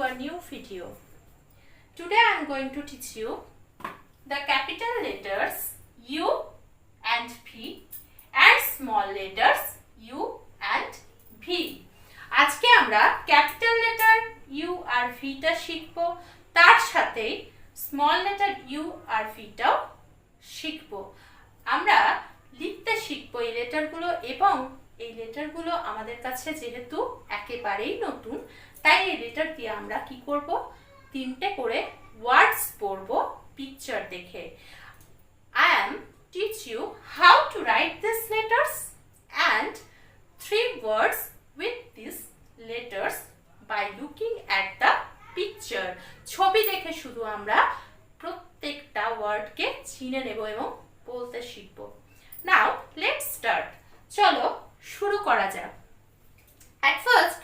a new video. Today I am going to teach you the capital letters U and V and small letters U and V. আজকে আমরা capital letter U আর ভিটা শিখব, তার সাথে small letter U আর ভিটাও শিখব। আমরা লিখতে শিখব এই লেটারগুলো, এবং এই লেটারগুলো আমাদের কাছে যেহেতু একেবারেই নতুন, তাই এই লেটার দিয়ে আমরা কি করব, তিনটে করে ওয়ার্ডস পড়ব পিকচার দেখে। I am teach you how to write these letters and 3 words with these letters by looking at the picture. ছবি দেখে শুধু আমরা প্রত্যেকটা ওয়ার্ডকে চিনে নেব এবং বলতে শিখব। Now let's start. চলো শুরু করা যাক। At first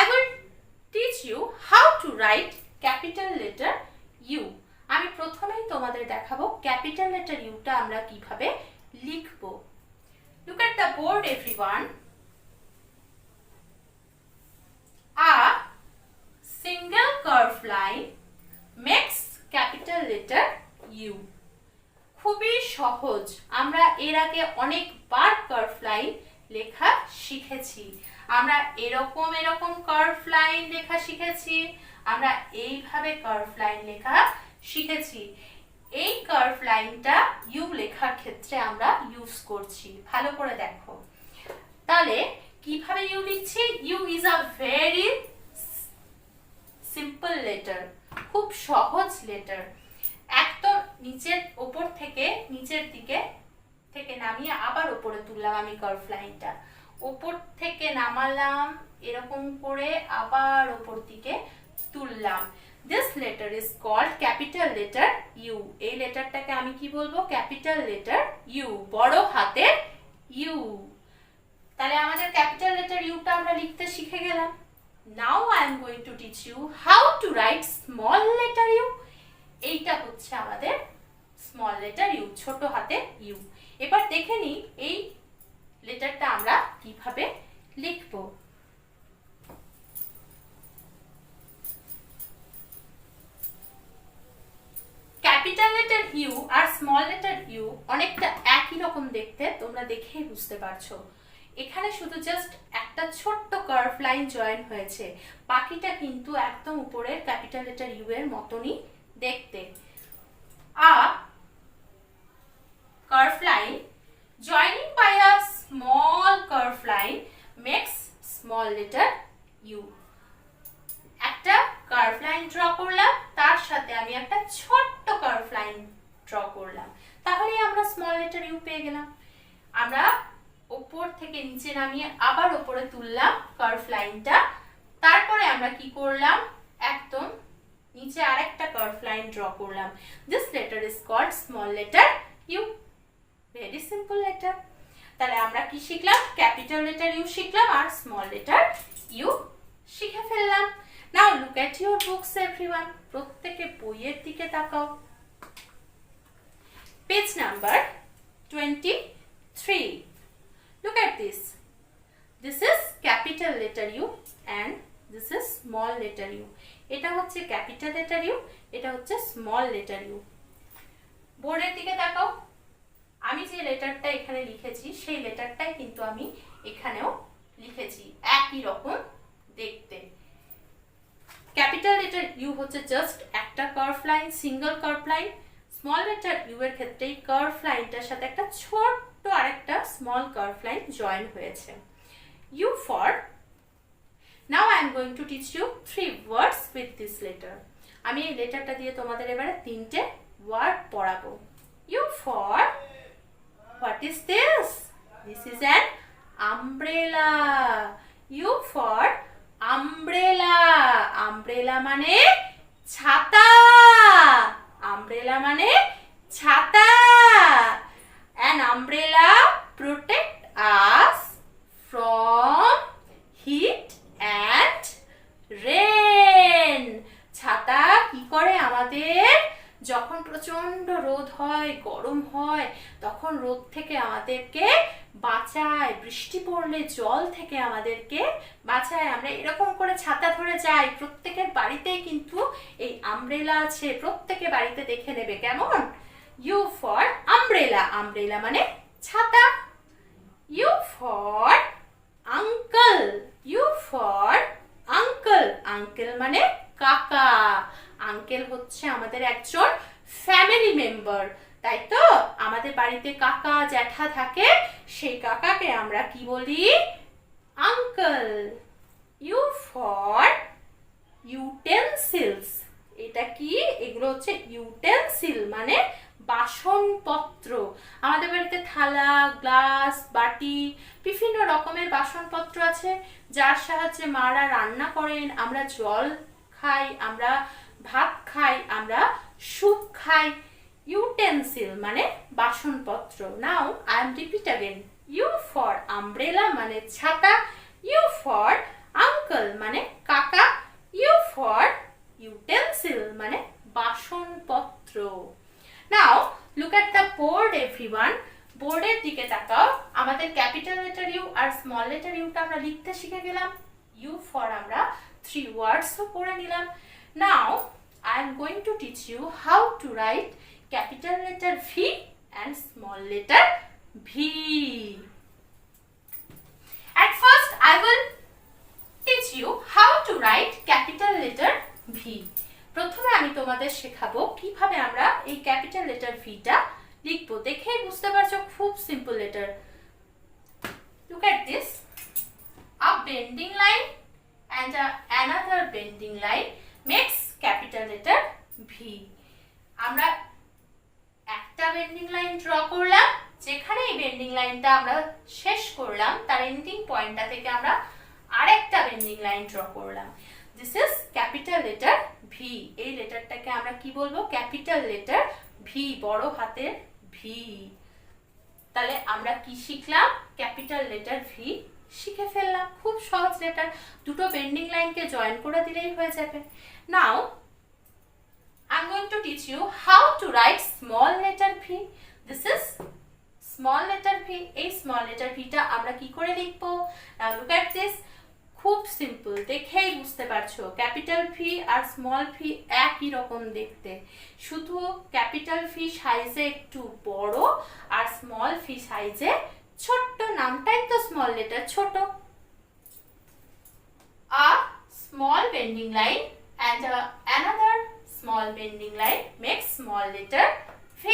I will teach you how to write capital letter U. আমি প্রথমেই তোমাদের দেখাবো ক্যাপিটাল লেটার ইউটা আমরা কিভাবে লিখব। Look at the board everyone. A single curved line makes capital letter U. খুবই সহজ। আমরা এর আগে অনেকবার কার্ভ লাইন লেখা শিখেছি। আমরা এরকম কার্ভ লাইন লেখা শিখেছি, আমরা এইভাবে কার্ভ লাইন লেখা শিখেছি। এই কার্ভ লাইনটা ইউ লেখার ক্ষেত্রে আমরা ইউজ করছি। ভালো করে দেখো তাহলে কিভাবে ইউ লিখছি। U is a very simple letter, খুব সহজ লেটার। একদম নিচের ওপর থেকে নিচের দিকে থেকে নামিয়ে আবার ওপরে তুললাম আমি কার্ভ লাইনটা, ওপর থেকে নামালাম এরকম করে আবার ওপর দিকে তুললাম। This letter is called capital letter U. এই লেটারটাকে আমি কি বলবো, ক্যাপিটাল লেটার ইউ, বড় হাতের ইউ। তাহলে আমাদের ক্যাপিটাল লেটার ইউটা আমরা লিখতে শিখে গেলাম। Now I am going to teach you how to write small letter U. এইটা হচ্ছে আমাদের স্মল লেটার ইউ, ছোট হাতের ইউ। এবার দেখে নিই এই লেটারটা আমরা কিভাবে লিখব। ক্যাপিটাল লেটার ইউ আর স্মল লেটার ইউ অনেকটা একই রকম দেখতে, তোমরা দেখেই বুঝতে পারছো। এখানে শুধু জাস্ট একটা ছোট্ট কার্ভ লাইন জয়েন হয়েছে, বাকিটা কিন্তু একদম উপরের ক্যাপিটাল লেটার ইউ এর মতনই দেখতে। আ curve line joining by a small curve line makes small letter U. একটা curve line draw করলাম, তার সাথে আমি একটা ছোট্ট curve line draw করলাম, তাহলে আমরা small letter U পেয়ে গেলাম। আমরা উপর থেকে নিচে নামিয়ে আবার উপরে তুললাম curve লাইনটা, তারপরে আমরা কি করলাম, একদম নিচে আরেকটা curve line draw করলাম। This letter is called small letter U. Very simple letter. তাহলে আমরা কি শিখলাম, ক্যাপিটাল লেটার ইউ শিখলাম আর স্মল লেটার ইউ শিখে ফেললাম। Now look at your books everyone. প্রত্যেকে বইয়ের দিকে তাকাও। Page number 23. Look at this. This is capital letter U and this is small letter U. এটা হচ্ছে ক্যাপিটাল লেটার ইউ, এটা হচ্ছে স্মল লেটার ইউ। বোর্ডের দিকে তাকাও। আমি যে লেটারটা এখানে লিখেছি সেই লেটারটাই কিন্তু আমি এখানেও লিখেছি, একই রকম দেখতে। ক্যাপিটাল লেটার ইউ হচ্ছে জাস্ট একটা curve line, single curve line. Small letter U এর ক্ষেত্রে এই কার্ভ লাইনটার সাথে একটা ছোট্ট আরেকটা স্মল কার্ভ লাইন জয়েন হয়েছে। U for, now I am going to teach you 3 words with this letter. আমি এই লেটারটা দিয়ে তোমাদের এবারে 3টে ওয়ার্ড পড়াবো। U for, what is this? This is an umbrella. U for umbrella. Umbrella মানে ছাতা। Umbrella মানে ছাতা। An umbrella protect us from heat and rain. ছাতা কি করে আমাদের যখন প্রচন্ড রোদ হয়, গরম হয়, তখন রোদ থেকে আমাদেরকে বাঁচায়, বৃষ্টি পড়লে জল থেকে আমাদেরকে বাঁচায়। আমরা এরকম করে ছাতা ধরে যাই, প্রত্যেকের বাড়িতেই কিন্তু এই আমব্রেলা আছে, প্রত্যেকে বাড়িতে দেখে নেবে কেমন। ইউ ফর আমব্রেলা, আমব্রেলা মানে ছাতা। U for uncle, U for uncle, uncle মানে কাকা। আঙ্কেল হচ্ছে আমাদের একজন ফ্যামিলি মেম্বার, তাই তো? আমাদের বাড়িতে কাকা জ্যাঠা থাকে, সেই কাকাকে আমরা কি বলি? আঙ্কেল। ইউ ফর ইউটেনসিলস, এটা কি? এগুলো হচ্ছে ইউটেনসিল মানে বাসনপত্র। আমাদের বাড়িতে থালা, গ্লাস, বাটি, বিভিন্ন রকমের বাসনপত্র আছে, যার সাহায্যে মারা রান্না করেন, আমরা জল খাই, আমরা ভাত খাই, আমরা স্যুপ খাই। ইউটেনসিল মানে বাসনপত্র। Now I am repeat again. U for umbrella মানে ছাতা, ইউ ফর আঙ্কেল মানে কাকা, ইউ ফর ইউটেনসিল মানে বাসনপত্র। Now look at the board everyone. বোর্ডের দিকে তাকাও। আমাদের ক্যাপিটাল লেটার ইউ আর স্মল লেটার ইউটা আমরা লিখতে শিখে গেলাম। ইউ ফর আমরা 3 ওয়ার্ডসও পড়ে নিলাম। নাও I am going to teach you how to write capital letter V and small letter V. At first I will teach you how to write capital letter V. প্রথমে আমি তোমাদের শেখাবো কিভাবে আমরা এই ক্যাপিটাল লেটার ভিটা লিখবো। দেখেই বুঝতে পারছো খুব simple letter. Look at this. A bending line and another bending line makes capital letter V. আমরা একটা বেন্ডিং লাইন ড্র করলাম, যেখানে এই বেন্ডিং লাইনটা আমরা শেষ করলাম তার এন্ডিং পয়েন্টটা থেকে আমরা আরেকটা বেন্ডিং লাইন ড্র করলাম। This is capital letter V. এই লেটারটাকে আমরা কি বলবো? ক্যাপিটাল লেটার ভি, বড় হাতের ভি। তাহলে আমরা কি শিখলাম? ক্যাপিটাল লেটার ভি শিখে ফেললাম। খুব সহজ লেটার, দুটো বেন্ডিং লাইনকে জয়েন করে দিলেই হয়ে যাবে। নাও I'm going to teach you how to write small letter V. This is small letter V. এই small letter V টা আমরা কি করে লিখবো? Now look at this. খুব সিম্পল, দেখেই বুঝতে পারছো ক্যাপিটাল ভি আর স্মল ভি একই রকম দেখতে, শুধু ক্যাপিটাল ভি সাইজে একটু বড় আর স্মল ভি সাইজে ছোট্ট। নামটাই তো স্মল লেটার, ছোট। A small bending line and another small bending line makes small letter V.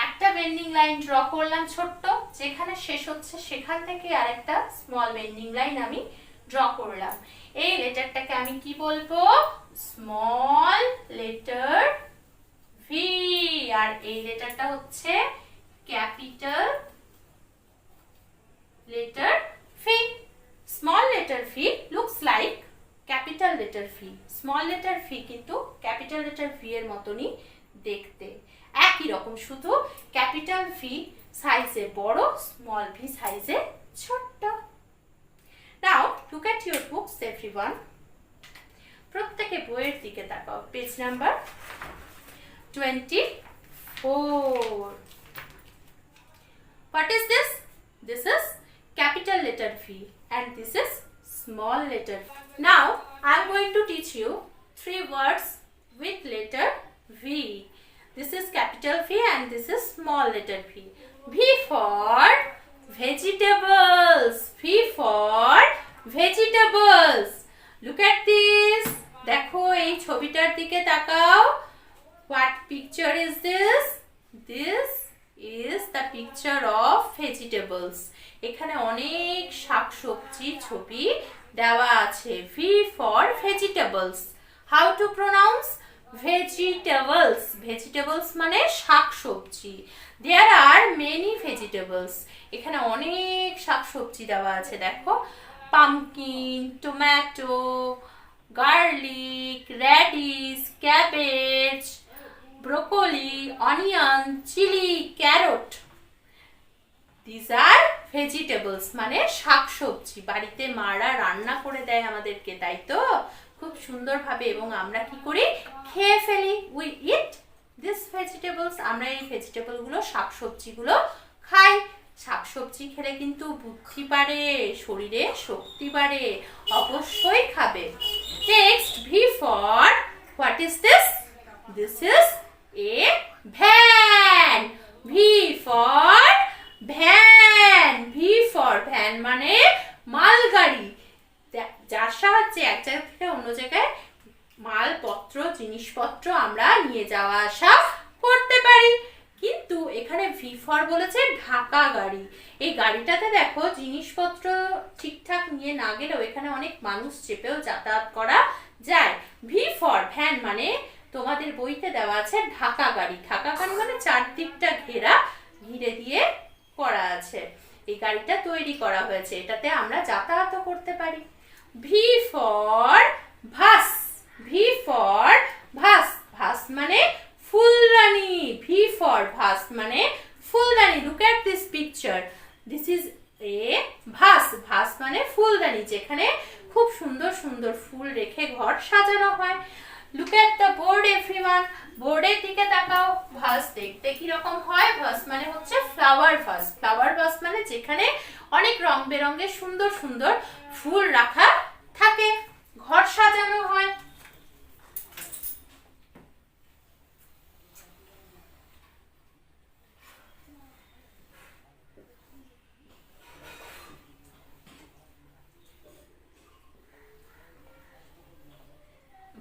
একটা বেন্ডিং লাইন ড্র করলাম ছোট্ট, যেখানে শেষ হচ্ছে সেখান থেকে আরেকটা স্মল বেন্ডিং লাইন আমি ড্র করলাম। এই লেটারটাকে আমি কি বলবো? Small letter V. আর এই লেটারটা হচ্ছে capital letter V. Small letter V looks like capital letter V. Small letter V কিন্তু ক্যাপিটাল লেটার ভি এর মতনই দেখতে, একই রকম, শুধু ক্যাপিটাল ভি সাইজে বড়, স্মল ভি সাইজে ছোট্ট। Now look at your books everyone. প্রত্যেকে বইয়ের দিকে তাকাও। Page number 24. What is this? This is capital letter V and this is small letter V. Now I am going to teach you 3 words with letter V. This is capital V and this is small letter V. V for vegetables. V for vegetables. Look at this. দেখো এই ছবিটার দিকে তাকাও। What picture is this? This is the picture of vegetables. এখানে অনেক শাকসবজি ছবি দেওয়া আছে। V for vegetables. How to pronounce? Vegetables. Vegetables মানে শাকসবজি। There are many vegetables. এখানে অনেক শাকসবজি দেওয়া আছে। দেখো, pumpkin, tomato, garlic, radish, cabbage, broccoli, onion, chili, carrot. These are vegetables মানে শাকসবজি। বাড়িতে মারা রান্না করে দেয় আমাদেরকে, তাই তো? খুব সুন্দরভাবে, এবং আমরা কি করি? খেয়ে ফেলি। We eat দিস ভেজিটেবলস, আমরা এই ভেজিটেবল গুলো শাকসবজিগুলো খাই। শাকসবজি খেলে কিন্তু বুদ্ধি বাড়ে, শরীরে শক্তি বাড়ে, অবশ্যই খাবে। Next, V for what is this? This is A van. V for van. V for van মানে মালগাড়ি, যার সাহায্যে এক জায়গা থেকে অন্য জায়গায় মালপত্র, জিনিসপত্র আমরা নিয়ে যাওয়া আসা করতে পারি। কিন্তু এখানে ভি ফর বলেছে ঢাকা গাড়ি। এই গাড়িটাতে দেখো জিনিসপত্র ঠিকঠাক নিয়ে না গেলেও এখানে অনেক মানুষ চেপেও যাতায়াত করা যায়। ভি ফর ভ্যান মানে তোমাদের বইতে দেওয়া আছে ঢাকা গাড়ি। ঢাকা গাড়ি মানে চারদিকটা ঘিরে দিয়ে করা আছে। এই গাড়িটা তৈরি করা হয়েছে, এটাতে আমরা যাতায়াতও করতে পারি। V for vase. V for vase. Vase মানে ফুলদানি। ভি ফর ভাস মানে ফুলদানি। Look at this picture, this is a vase. Vase মানে ফুলদানি, যেখানে খুব সুন্দর সুন্দর ফুল রেখে ঘর সাজানো হয়। Look at the board everyone, বোর্ডের দিকে তাকাও। ভাস দেখতে কি রকম হয়? ভাস মানে হচ্ছে ফ্লাওয়ার ভাস। ফ্লাওয়ার ভাস মানে যেখানে অনেক রং বেরঙের সুন্দর সুন্দর ফুল রাখা থাকে, ঘর সাজানো হয়।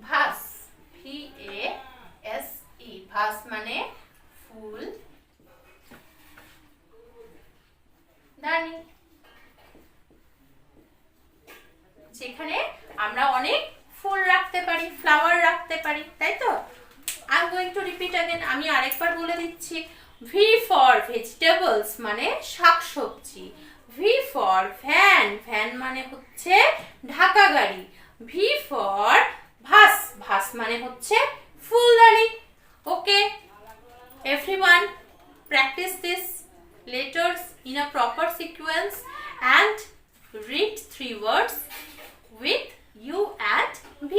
ভাস, VASE, ভাস মানে ফুল দানি, যেখানে আমরা অনেক ফুল রাখতে পারি, ফ্লাওয়ার রাখতে পারি, তাই তো? I am going to repeat again, আমি আরেকবার বলে দিচ্ছি। ভি ফর ভেজিটেবলস মানে শাকসবজি। ভি ফর ভ্যান, ভ্যান মানে হচ্ছে ঢাকা গাড়ি। ভি ফর ভাস, ভাস মানে হচ্ছে ফুলদানি। ওকে everyone, practice this letters in a proper sequence and read 3 words with U and V.